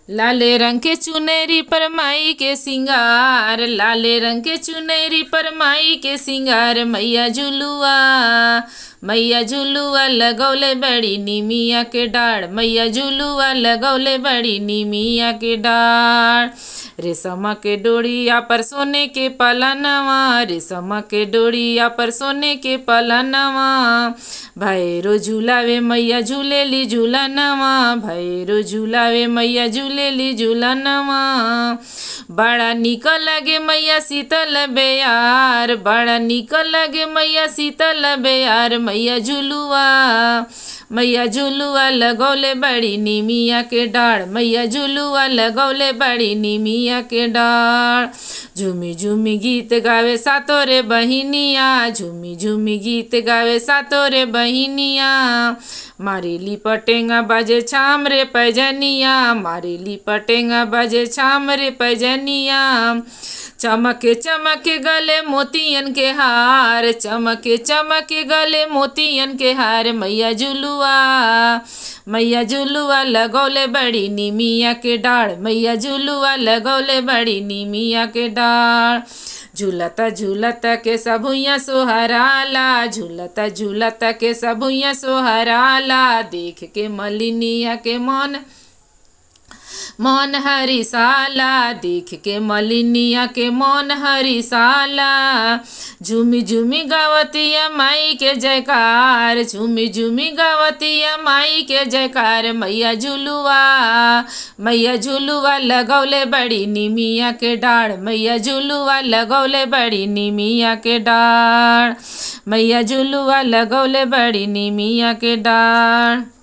लाले रंग के चुनरी पर माई के सिंगार, लाले रंग के चुनरी पर माई के सिंगार। मैया झुलुआ लगौले बड़ी निमिया के डाढ़, मैया झुलुआ लगौले बड़ी निमिया के डाढ़। रेशम के डोरिया पर सोने के पलनवा, रेशम के डोरिया पर सोने के पलनवा। भैरो झुलावे मैया झूलेली झूलनवा, भैरो झुलावे मैया झूलेली झूलनवा। बड़ा निक लगे मैया शीतल बेयार, बड़ा निक लगे मैया शीतल बेयार। मैया झुलुआ लगौले बड़ी निमिया के डाढ़, मैया झुलुआ लगौले बड़ी निमिया के डाढ़। झूमी झूमी गीत गावे सातो रे बहिनिया, झूमी झूमी गीत गावे सातो रे बहिनिया। मारेली पटेंगा बाजे छाम रे पैजनिया, मारेली पटेंगा बाजे छाम रे पैजनिया। चमके चमके गले मोतियन के हार, चमके चमके गले मोतियन के हार। मैया झुलुआ लगौले बड़ी निमिया के डाढ़, मैया झुलुआ लगौले बड़ी निमिया के डाढ़। झूलता झूलता के सबुइया सोहराला, झूलता झूलता के सबुइया सोहराला। देख के मलिनिया के मन हरिसाला, देख के मलिनिया के मन हरिसाला। झूमी झूमी गावतिया माई के जयकार, झूमी झूमी गावतिया माई के जयकार। मैया झुलुआ लगौले बड़ी निमिया के डाढ़, मैया झुलुआ लगौले बड़ी निमिया के डाढ़, मैया झुलुआ लगौले बड़ी निमिया के डाढ़।